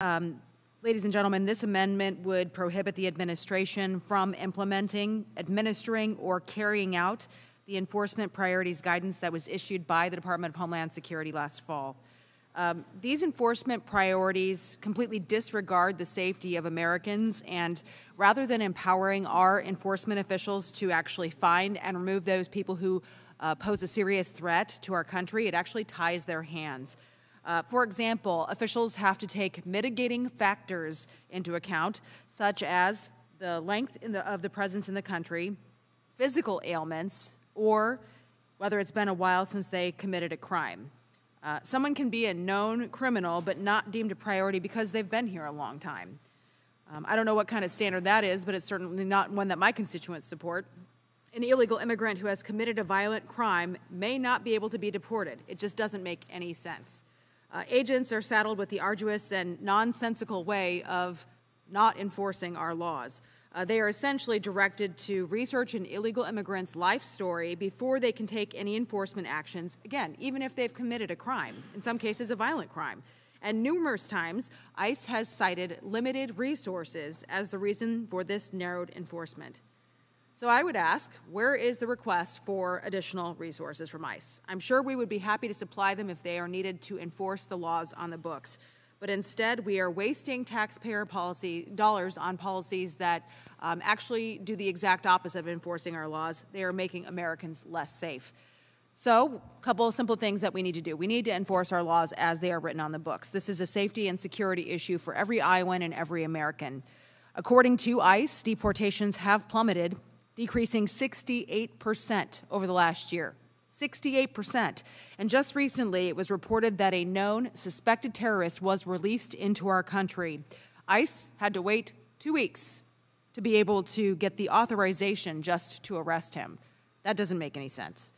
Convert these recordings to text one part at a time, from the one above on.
Ladies and gentlemen, this amendment would prohibit the administration from implementing, administering, or carrying out the enforcement priorities guidance that was issued by the Department of Homeland Security last fall. These enforcement priorities completely disregard the safety of Americans, and rather than empowering our enforcement officials to actually find and remove those people who pose a serious threat to our country, it actually ties their hands. For example, officials have to take mitigating factors into account, such as the length of the presence in the country, physical ailments, or whether it's been a while since they committed a crime. Someone can be a known criminal but not deemed a priority because they've been here a long time. I don't know what kind of standard that is, but it's certainly not one that my constituents support. An illegal immigrant who has committed a violent crime may not be able to be deported. It just doesn't make any sense. Agents are saddled with the arduous and nonsensical way of not enforcing our laws. They are essentially directed to research an illegal immigrant's life story before they can take any enforcement actions, again, even if they've committed a crime, in some cases a violent crime. And numerous times, ICE has cited limited resources as the reason for this narrowed enforcement. So I would ask, where is the request for additional resources from ICE? I'm sure we would be happy to supply them if they are needed to enforce the laws on the books. But instead, we are wasting taxpayer dollars on policies that actually do the exact opposite of enforcing our laws. They are making Americans less safe. So, a couple of simple things that we need to do. We need to enforce our laws as they are written on the books. This is a safety and security issue for every Iowan and every American. According to ICE, deportations have plummeted, decreasing 68% over the last year. 68%. And just recently, it was reported that a known suspected terrorist was released into our country. ICE had to wait 2 weeks to be able to get the authorization just to arrest him. That doesn't make any sense.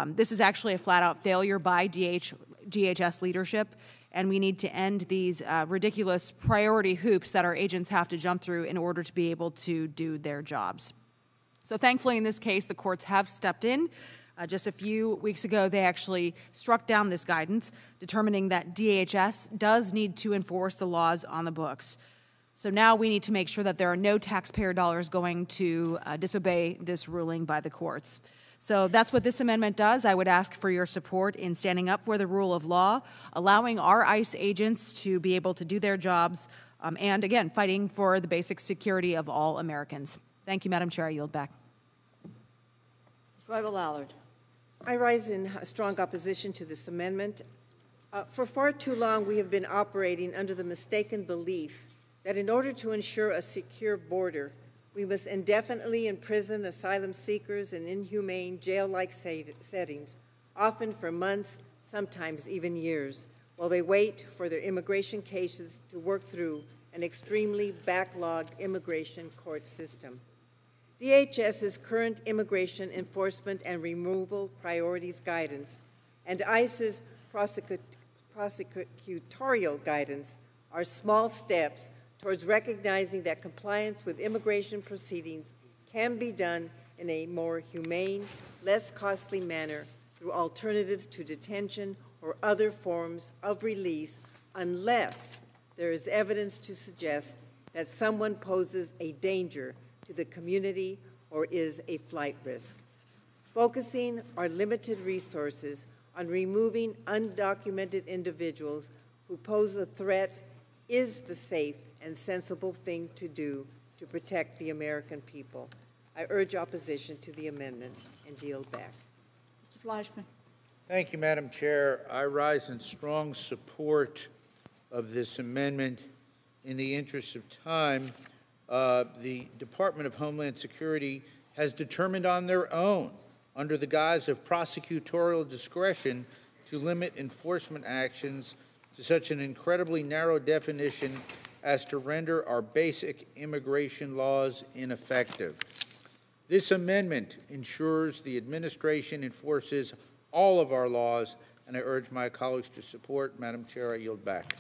This is actually a flat-out failure by DHS leadership, and we need to end these ridiculous priority hoops that our agents have to jump through in order to be able to do their jobs. So thankfully, in this case, the courts have stepped in. Just a few weeks ago, they actually struck down this guidance, determining that DHS does need to enforce the laws on the books. So now we need to make sure that there are no taxpayer dollars going to disobey this ruling by the courts. So that's what this amendment does. I would ask for your support in standing up for the rule of law, allowing our ICE agents to be able to do their jobs, and again, fighting for the basic security of all Americans. Thank you, Madam Chair. I yield back. Rival Allard. I rise in strong opposition to this amendment. For far too long, we have been operating under the mistaken belief that in order to ensure a secure border, we must indefinitely imprison asylum seekers in inhumane jail-like settings, often for months, sometimes even years, while they wait for their immigration cases to work through an extremely backlogged immigration court system. DHS's current immigration enforcement and removal priorities guidance and ICE's prosecutorial guidance are small steps towards recognizing that compliance with immigration proceedings can be done in a more humane, less costly manner through alternatives to detention or other forms of release, unless there is evidence to suggest that someone poses a danger to the community or is a flight risk. Focusing our limited resources on removing undocumented individuals who pose a threat is the safe and sensible thing to do to protect the American people. I urge opposition to the amendment and yield back. Mr. Fleischman. Thank you, Madam Chair. I rise in strong support of this amendment. In the interest of time, the Department of Homeland Security has determined on their own, under the guise of prosecutorial discretion, to limit enforcement actions to such an incredibly narrow definition as to render our basic immigration laws ineffective. This amendment ensures the administration enforces all of our laws, and I urge my colleagues to support. Madam Chair, I yield back.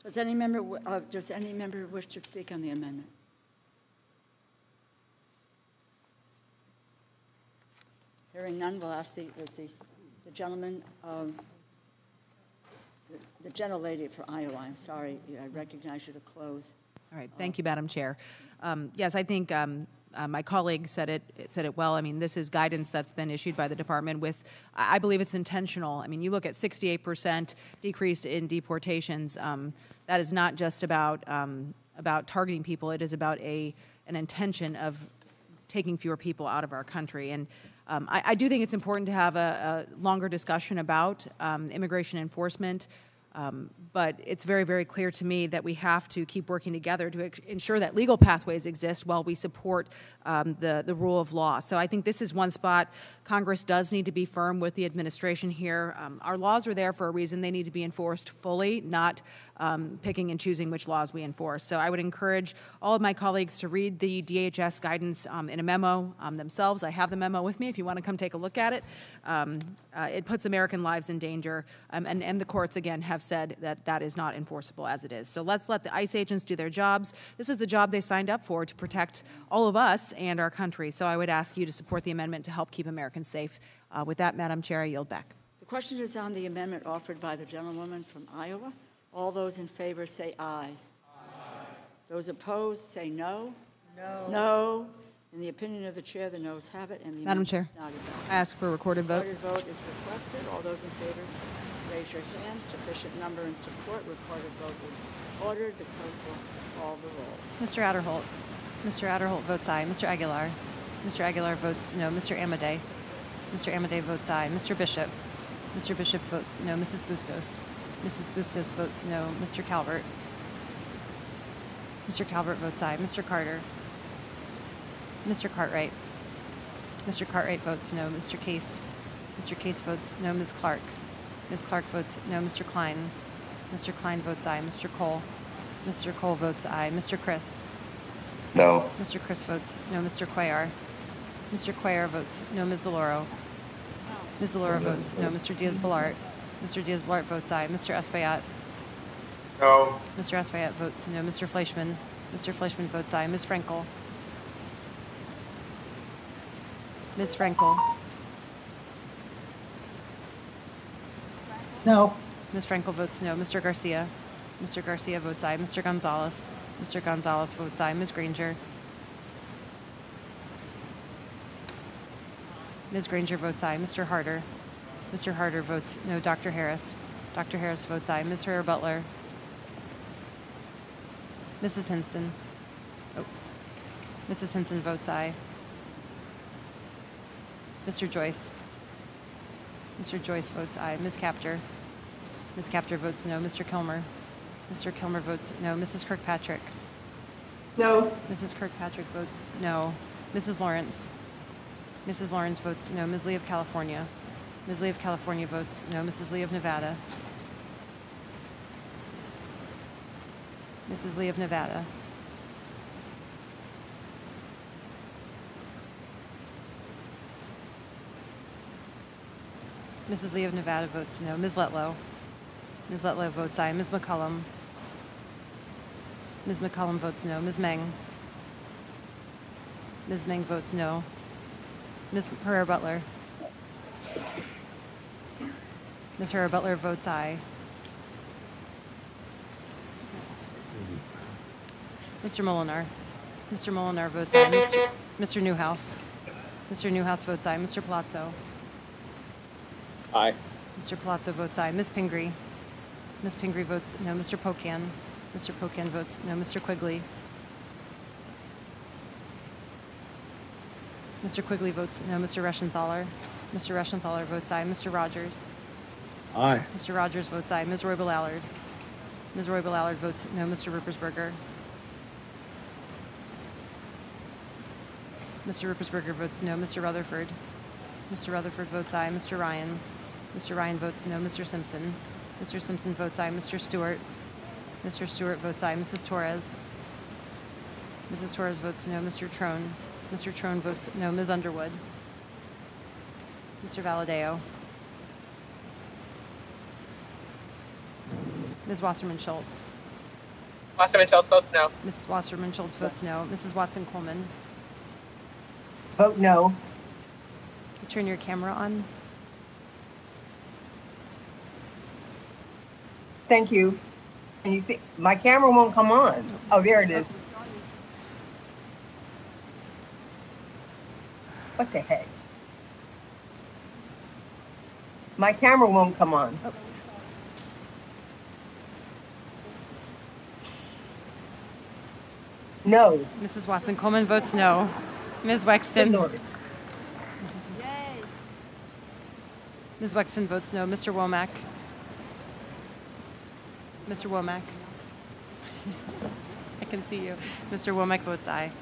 Does any member wish to speak on the amendment? Hearing none, we'll ask the gentleman the gentlelady for Iowa, I'm sorry, I recognize you to close. All right, thank you, Madam Chair. Yes, I think my colleague said it well. I mean, this is guidance that's been issued by the department with, I believe it's intentional. I mean, you look at 68% decrease in deportations. That is not just about targeting people. It is about an intention of taking fewer people out of our country. And I do think it's important to have a longer discussion about immigration enforcement. But it's very, very clear to me that we have to keep working together to ensure that legal pathways exist while we support the rule of law. So I think this is one spot. Congress does need to be firm with the administration here. Our laws are there for a reason. They need to be enforced fully, not picking and choosing which laws we enforce. So I would encourage all of my colleagues to read the DHS guidance in a memo themselves. I have the memo with me if you want to come take a look at it. It puts American lives in danger, and the courts, again, have said that that is not enforceable as it is. So let's let the ICE agents do their jobs. This is the job they signed up for, to protect all of us and our country. So I would ask you to support the amendment to help keep Americans safe. With that, Madam Chair, I yield back. The question is on the amendment offered by the gentlewoman from Iowa. All those in favor say aye. Aye. Those opposed say no. No. No. In the opinion of the chair, the noes have it, and the Madam Chair, not adopted. I ask for a recorded vote. Recorded vote is requested. All those in favor, raise your hand. Sufficient number in support. Recorded vote is ordered. The clerk will call the roll. Mr. Adderholt. Mr. Adderholt votes aye. Mr. Aguilar. Mr. Aguilar votes no. Mr. Amadei. Mr. Amadei votes aye. Mr. Bishop. Mr. Bishop votes no. Mrs. Bustos. Mrs. Bustos votes no. Mr. Calvert. Mr. Calvert votes aye. Mr. Carter. Mr. Cartwright. Mr. Cartwright votes no. Mr. Case. Mr. Case votes no. Ms. Clark. Ms. Clark votes no. Mr. Klein. Mr. Klein votes aye. Mr. Cole. Mr. Cole votes aye. Mr. Christ. No. Mr. Christ votes no. Mr. Cuellar. Mr. Cuellar votes no. Ms. DeLauro. Ms. DeLauro votes no. Mr. Diaz-Balart. Mr. Diaz-Balart votes aye. Mr. Espaillat. No. Mr. Espaillat votes no. Mr. Fleischman. Mr. Fleischman votes aye. Ms. Frankel. Ms. Frankel. No. Ms. Frankel votes no. Mr. Garcia. Mr. Garcia votes aye. Mr. Gonzalez. Mr. Gonzalez votes aye. Ms. Granger. Ms. Granger votes aye. Mr. Harder. Mr. Harder votes no. Dr. Harris. Dr. Harris votes aye. Ms. Herrera Butler. Mrs. Hinson. Oh. Mrs. Hinson votes aye. Mr. Joyce. Mr. Joyce votes aye. Ms. Capter. Ms. Capter votes no. Mr. Kilmer. Mr. Kilmer votes no. Mrs. Kirkpatrick. No. Mrs. Kirkpatrick votes no. Mrs. Lawrence. Mrs. Lawrence votes no. Ms. Lee of California. Ms. Lee of California votes no. Mrs. Lee of Nevada. Mrs. Lee of Nevada. Mrs. Lee of Nevada votes no. Ms. Letlow. Ms. Letlow votes aye. Ms. McCollum. Ms. McCollum votes no. Ms. Meng. Ms. Meng votes no. Ms. Herrera Butler. Ms. Herrera Butler votes aye. Mr. Molinar. Mr. Molinar votes aye. Mr. Newhouse. Mr. Newhouse votes aye. Mr. Palazzo. Aye. Mr. Palazzo votes aye. Ms. Pingree. Ms. Pingree votes no. Mr. Pocan. Mr. Pocan votes no. Mr. Quigley. Mr. Quigley votes no. Mr. Reschenthaler. Mr. Reschenthaler votes aye. Mr. Rogers. Aye. Mr. Rogers votes aye. Ms. Roybal Allard. Ms. Roybal Allard votes no. Mr. Ruppersberger. Mr. Ruppersberger votes no. Mr. Rutherford. Mr. Rutherford votes aye. Mr. Ryan. Mr. Ryan votes no. Mr. Simpson. Mr. Simpson votes aye. Mr. Stewart. Mr. Stewart votes aye. Mrs. Torres. Mrs. Torres votes no. Mr. Trone. Mr. Trone votes no. Ms. Underwood. Mr. Valadeo. Ms. Wasserman Schultz. Wasserman Schultz votes no. Ms. Wasserman Schultz votes no. Mrs. Watson Coleman. Vote no. Turn your camera on. Thank you. And you see, my camera won't come on. Oh, there it is. What the heck? My camera won't come on. No. Mrs. Watson Coleman votes no. Ms. Wexton. Ms. Wexton votes no. Mr. Womack. Mr. Womack. I can see you. Mr. Womack votes aye.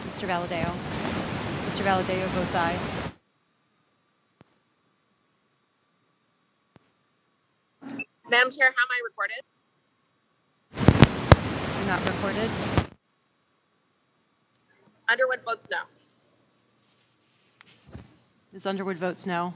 Mr. Valadeo. Mr. Valadeo votes aye. Madam Chair, how am I recorded? You're not recorded. Underwood votes no. Ms. Underwood votes no.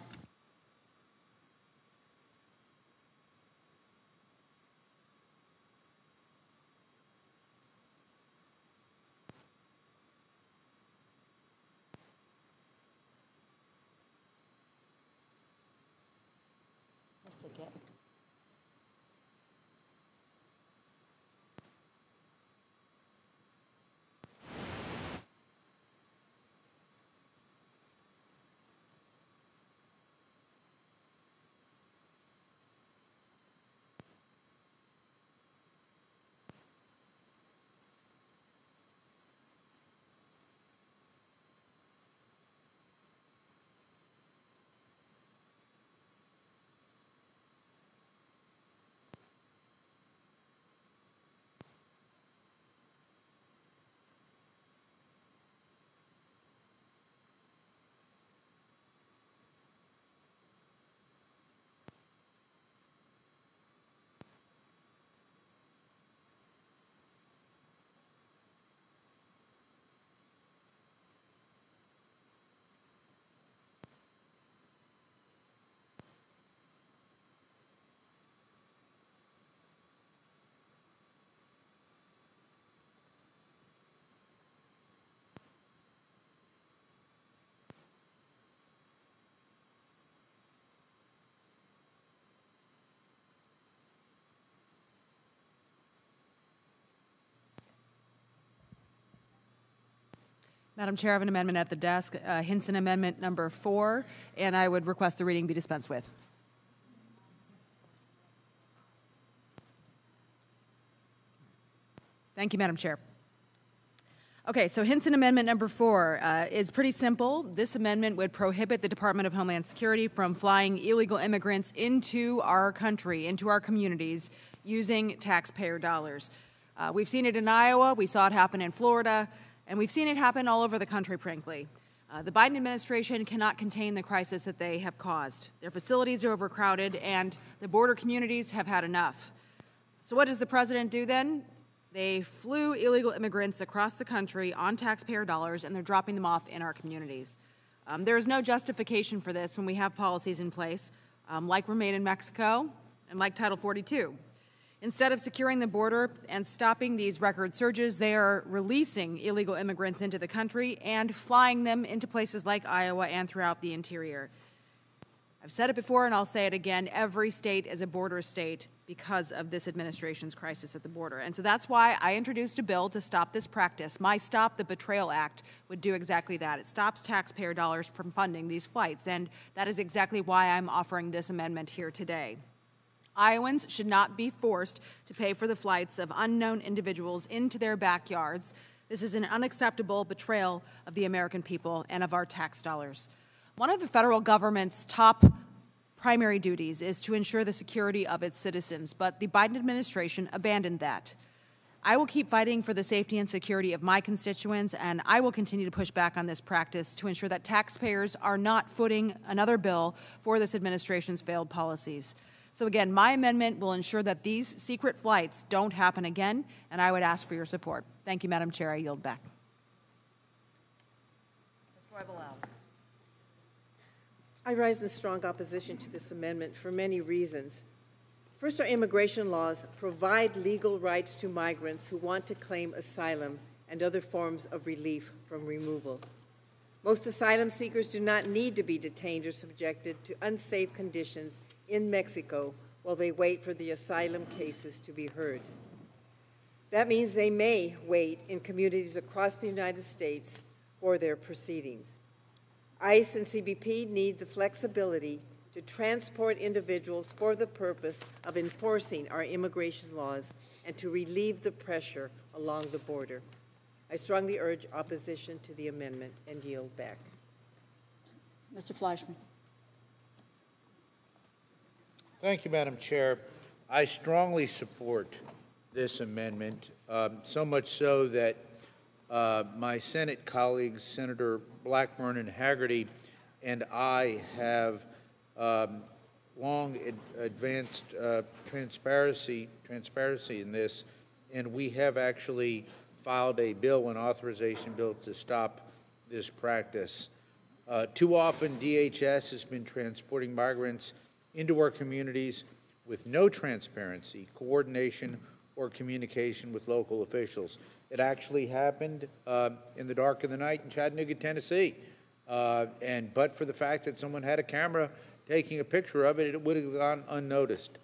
Madam Chair, I have an amendment at the desk, Hinson Amendment number 4, and I would request the reading be dispensed with. Thank you, Madam Chair. Okay, so Hinson Amendment number 4 is pretty simple. This amendment would prohibit the Department of Homeland Security from flying illegal immigrants into our country, into our communities, using taxpayer dollars. We've seen it in Iowa, we saw it happen in Florida, and we've seen it happen all over the country, frankly. The Biden administration cannot contain the crisis that they have caused. Their facilities are overcrowded, and the border communities have had enough. So what does the president do then? They flew illegal immigrants across the country on taxpayer dollars, and they're dropping them off in our communities. There is no justification for this when we have policies in place, like Remain in Mexico and like Title 42. Instead of securing the border and stopping these record surges, they are releasing illegal immigrants into the country and flying them into places like Iowa and throughout the interior. I've said it before and I'll say it again, every state is a border state because of this administration's crisis at the border. And so that's why I introduced a bill to stop this practice. My Stop the Betrayal Act would do exactly that. It stops taxpayer dollars from funding these flights, and that is exactly why I'm offering this amendment here today. Iowans should not be forced to pay for the flights of unknown individuals into their backyards. This is an unacceptable betrayal of the American people and of our tax dollars. One of the federal government's top primary duties is to ensure the security of its citizens, but the Biden administration abandoned that. I will keep fighting for the safety and security of my constituents, and I will continue to push back on this practice to ensure that taxpayers are not footing another bill for this administration's failed policies. So again, my amendment will ensure that these secret flights don't happen again, and I would ask for your support. Thank you, Madam Chair. I yield back. I rise in strong opposition to this amendment for many reasons. First, our immigration laws provide legal rights to migrants who want to claim asylum and other forms of relief from removal. Most asylum seekers do not need to be detained or subjected to unsafe conditions in Mexico while they wait for the asylum cases to be heard. That means they may wait in communities across the United States for their proceedings. ICE and CBP need the flexibility to transport individuals for the purpose of enforcing our immigration laws and to relieve the pressure along the border. I strongly urge opposition to the amendment and yield back. Mr. Fleischman. Thank you, Madam Chair. I strongly support this amendment, so much so that my Senate colleagues, Senator Blackburn and Haggerty, and I have long advanced transparency in this, and we have actually filed a bill, an authorization bill, to stop this practice. Too often, DHS has been transporting migrants into our communities with no transparency, coordination, or communication with local officials. It actually happened in the dark of the night in Chattanooga, Tennessee. But for the fact that someone had a camera taking a picture of it, it would have gone unnoticed.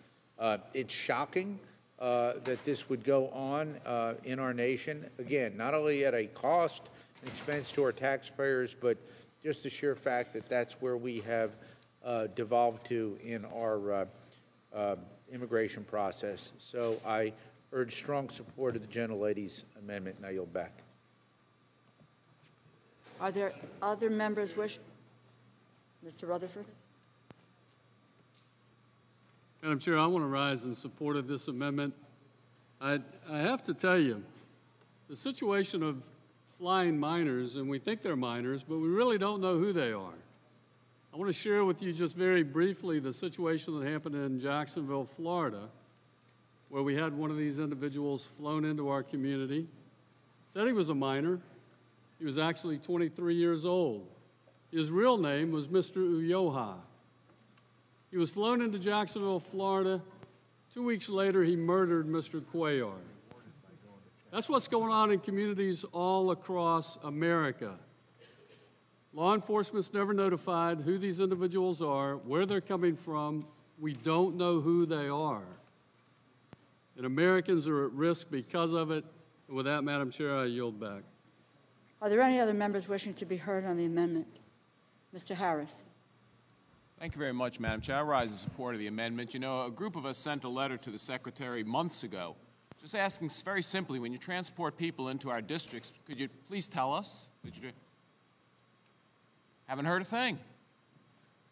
It's shocking that this would go on in our nation. Again, not only at a cost and expense to our taxpayers, but just the sheer fact that that's where we have devolved to in our immigration process. So I urge strong support of the gentlelady's amendment, and I yield back. Are there other members wish? Mr. Rutherford? Madam Chair, I want to rise in support of this amendment. I have to tell you, the situation of flying minors, and we think they're minors, but we really don't know who they are. I want to share with you just very briefly the situation that happened in Jacksonville, Florida, where we had one of these individuals flown into our community. Said he was a minor. He was actually 23 years old. His real name was Mr. Ulloa. He was flown into Jacksonville, Florida. 2 weeks later, he murdered Mr. Cuellar. That's what's going on in communities all across America. Law enforcement's never notified who these individuals are, where they're coming from. We don't know who they are. And Americans are at risk because of it. And with that, Madam Chair, I yield back. Are there any other members wishing to be heard on the amendment? Mr. Harris. Thank you very much, Madam Chair. I rise in support of the amendment. You know, a group of us sent a letter to the Secretary months ago, just asking very simply, when you transport people into our districts, could you please tell us? Haven't heard a thing.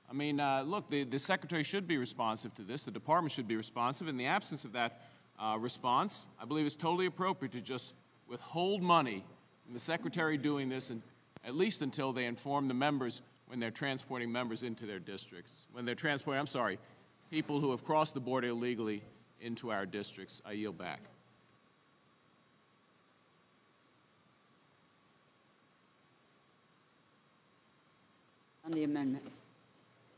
I mean, look, the Secretary should be responsive to this. The Department should be responsive. In the absence of that response, I believe it's totally appropriate to just withhold money from the Secretary doing this, and at least until they inform the members when they're transporting members into their districts. When they're transporting, people who have crossed the border illegally into our districts. I yield back. On the amendment.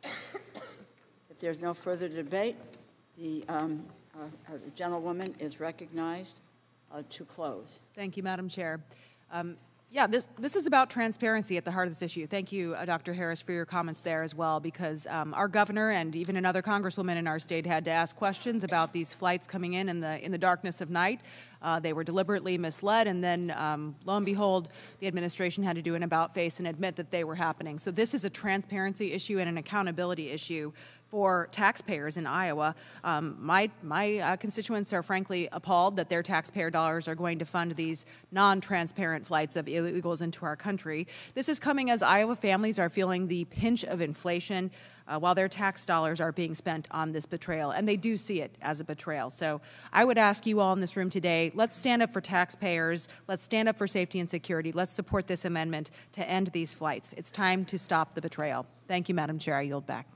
If there's no further debate, the gentlewoman is recognized to close. Thank you, Madam Chair. Yeah, this is about transparency at the heart of this issue. Thank you, Dr. Harris, for your comments there as well, because our governor and even another congresswoman in our state had to ask questions about these flights coming in the darkness of night. They were deliberately misled, and then, lo and behold, the administration had to do an about-face and admit that they were happening. So this is a transparency issue and an accountability issue for taxpayers in Iowa. My constituents are frankly appalled that their taxpayer dollars are going to fund these non-transparent flights of illegals into our country. This is coming as Iowa families are feeling the pinch of inflation while their tax dollars are being spent on this betrayal, and they do see it as a betrayal. So I would ask you all in this room today, let's stand up for taxpayers, let's stand up for safety and security, let's support this amendment to end these flights. It's time to stop the betrayal. Thank you, Madam Chair. I yield back.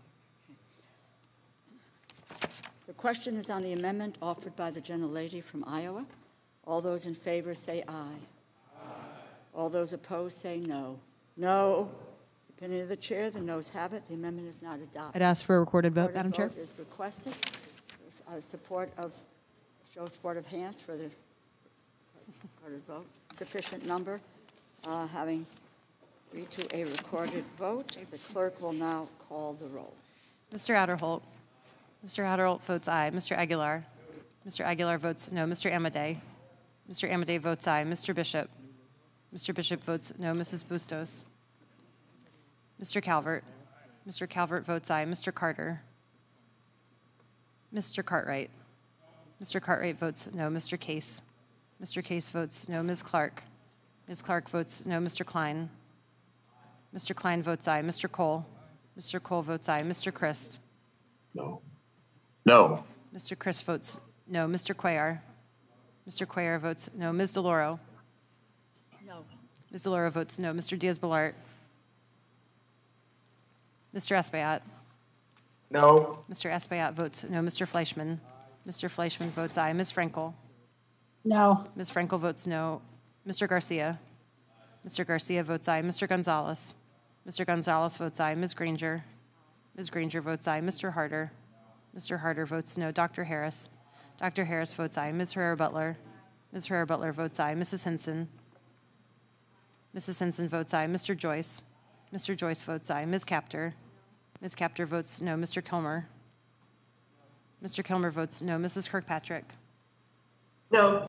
The question is on the amendment offered by the gentlelady from Iowa. All those in favor say aye. Aye. All those opposed say no. No. Opinion of the chair, the noes have it. The amendment is not adopted. I'd ask for a recorded vote, Madam Chair. Vote is requested. Show support of hands for the recorded vote. Sufficient number having agreed to a recorded vote. The clerk will now call the roll. Mr. Adderholt. Mr. Adderholt votes aye. Mr. Aguilar. Mr. Aguilar votes no. Mr. Amadei. Mr. Amadei votes aye. Mr. Bishop. Mr. Bishop votes no. Mrs. Bustos. Mr. Calvert. Mr. Calvert votes aye. Mr. Carter. Mr. Cartwright. Mr. Cartwright votes no. Mr. Case. Mr. Case votes no. Ms. Clark. Ms. Clark votes no. Mr. Klein. Mr. Klein votes aye. Mr. Cole. Mr. Cole votes aye. Mr. Christ. No. No. Mr. Christ votes no. Mr. Cuellar. Mr. Cuellar votes no. Ms. DeLauro. No. Ms. DeLauro votes no. Mr. Diaz-Balart. Mr. Espaillat. No. Mr. Espaillat votes no. Mr. Fleischman. Mr. Fleischman votes aye. Ms. Frankel. No. Ms. Frankel votes no. Mr. Garcia. Mr. Garcia votes aye. Mr. Gonzalez. Mr. Gonzalez votes aye. Ms. Granger. Ms. Granger votes aye. Mr. Harder. Mr. Harder votes no. Dr. Harris. Dr. Harris votes aye. Ms. Herrera-Butler. Ms. Herrera-Butler votes aye. Mrs. Hinson. Mrs. Hinson votes aye. Mr. Joyce. Mr. Joyce votes aye. Ms. Capter. Ms. Capter votes no. Mr. Kilmer. Mr. Kilmer votes no. Mrs. Kirkpatrick. No.